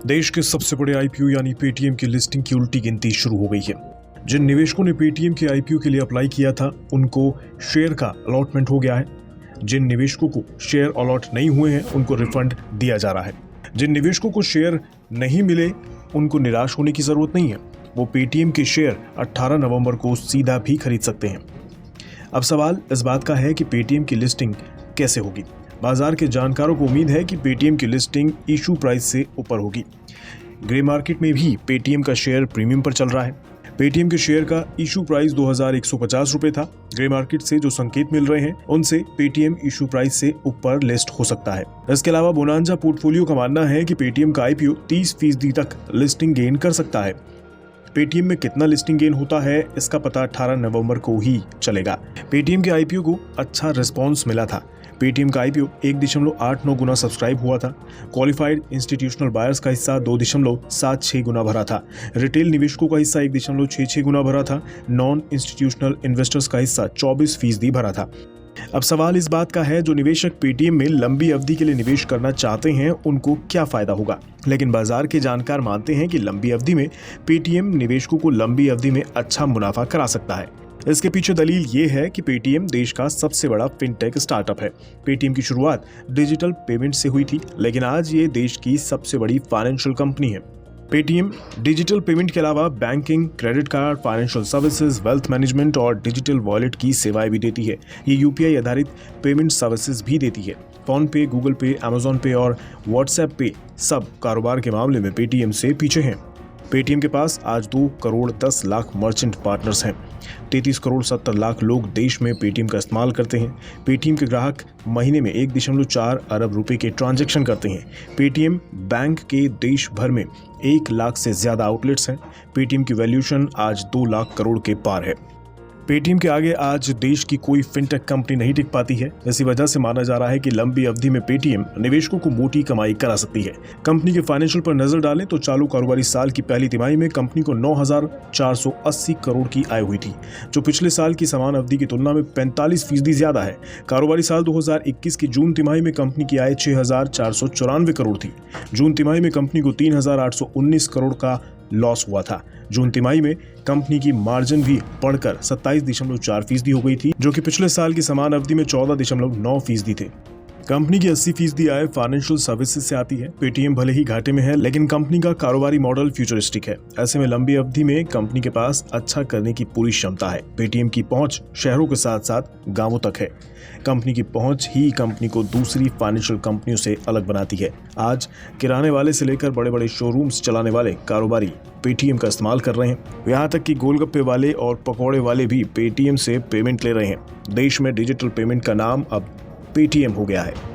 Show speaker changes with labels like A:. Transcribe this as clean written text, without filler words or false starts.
A: देश के सबसे बड़े आईपीओ यानी पेटीएम की लिस्टिंग की उल्टी गिनती शुरू हो गई है। जिन निवेशकों ने पेटीएम के आईपीओ के लिए अप्लाई किया था उनको शेयर का अलॉटमेंट हो गया है। जिन निवेशकों को शेयर अलॉट नहीं हुए हैं उनको रिफंड दिया जा रहा है। जिन निवेशकों को शेयर नहीं मिले उनको निराश होने की जरूरत नहीं है। वो पेटीएम के शेयर 18 नवंबर को सीधा भी खरीद सकते हैं। अब सवाल इस बात का है कि पेटीएम की लिस्टिंग कैसे होगी। बाजार के जानकारों को उम्मीद है कि पेटीएम की लिस्टिंग इशू प्राइस से ऊपर होगी। ग्रे मार्केट में भी पेटीएम का शेयर प्रीमियम पर चल रहा है। पेटीएम के शेयर का इशू प्राइस 2150 रुपए था। ग्रे मार्केट से जो संकेत मिल रहे हैं उनसे पेटीएम इशू प्राइस से ऊपर लिस्ट हो सकता है। इसके अलावा बोनांजा पोर्टफोलियो का मानना है कि पेटीएम का आईपीओ 30% तक लिस्टिंग गेन कर सकता है। पेटीएम में कितना लिस्टिंग गेन होता है इसका पता 18 नवंबर को ही चलेगा। पेटीएम के आईपीओ को अच्छा रिस्पॉन्स मिला था। पेटीएम का आईपीओ 1.89 गुना सब्सक्राइब हुआ था। क्वालिफाइड इंस्टीट्यूशनल बायर्स का हिस्सा 2.76 गुना भरा था। रिटेल निवेशकों का हिस्सा 1.66 गुना भरा था। नॉन इंस्टीट्यूशनल इन्वेस्टर्स का हिस्सा 24% भरा था। अब सवाल इस बात का है, जो निवेशक पेटीएम में लंबी अवधि के लिए निवेश करना चाहते हैं उनको क्या फायदा होगा। लेकिन बाजार के जानकार मानते हैं कि लंबी अवधि में पेटीएम निवेशकों को लंबी अवधि में अच्छा मुनाफा करा सकता है। इसके पीछे दलील ये है कि पेटीएम देश का सबसे बड़ा फिनटेक स्टार्टअप है। पेटीएम की शुरुआत डिजिटल पेमेंट से हुई थी, लेकिन आज ये देश की सबसे बड़ी फाइनेंशियल कंपनी है। पेटीएम डिजिटल पेमेंट के अलावा banking, credit card, financial services, wealth management और डिजिटल वॉलेट की सेवाएं भी देती है। ये यूपीआई आधारित पेमेंट सर्विसेज भी देती है। फोन पे, गूगल पे, अमेजॉन पे और व्हाट्सएप पे सब कारोबार के मामले में पेटीएम से पीछे हैं। पेटीएम के पास आज 2 करोड़ 10 लाख मर्चेंट पार्टनर्स हैं। 33 करोड़ 70 लाख लोग देश में पेटीएम का इस्तेमाल करते हैं। पेटीएम के ग्राहक महीने में 1.4 अरब रुपए के ट्रांजैक्शन करते हैं। पेटीएम बैंक के देश भर में 1 लाख से ज्यादा आउटलेट्स हैं। पेटीएम की वैल्यूएशन आज 2 लाख करोड़ के पार है। पेटीएम के आगे आज देश की कोई फिनटेक कंपनी नहीं टिक पाती है। इसी वजह से माना जा रहा है कि लंबी अवधि में पेटीएम निवेशकों को मोटी कमाई करा सकती है। कंपनी के फाइनेंशियल पर नजर डालें तो चालू कारोबारी साल की पहली तिमाही में कंपनी को 9,480 करोड़ की आय हुई थी, जो पिछले साल की समान अवधि की तुलना में 45% ज्यादा है। कारोबारी साल 2021 की जून तिमाही में कंपनी की आय 6,494 करोड़ थी। जून तिमाही में कंपनी को 3,819 करोड़ का लॉस हुआ था। जून तिमाही में कंपनी की मार्जिन भी बढ़कर 27.4% हो गई थी, जो कि पिछले साल की समान अवधि में 14.9% थे। कंपनी की 80% आय फाइनेंशियल सर्विसेज से आती है। पेटीएम भले ही घाटे में है, लेकिन कंपनी का कारोबारी मॉडल फ्यूचरिस्टिक है। ऐसे में लंबी अवधि में कंपनी के पास अच्छा करने की पूरी क्षमता है। पेटीएम की पहुंच शहरों के साथ साथ गांवों तक है। कंपनी की पहुंच ही कंपनी को दूसरी फाइनेंशियल कंपनियों से अलग बनाती है। आज किराने वाले से लेकर बड़े बड़े शोरूम्स चलाने वाले कारोबारी पेटीएम का इस्तेमाल कर रहे हैं। यहाँ तक कि गोलगप्पे वाले और पकौड़े वाले भी पेटीएम से पेमेंट ले रहे हैं। देश में डिजिटल पेमेंट का नाम अब पेटीएम हो गया है।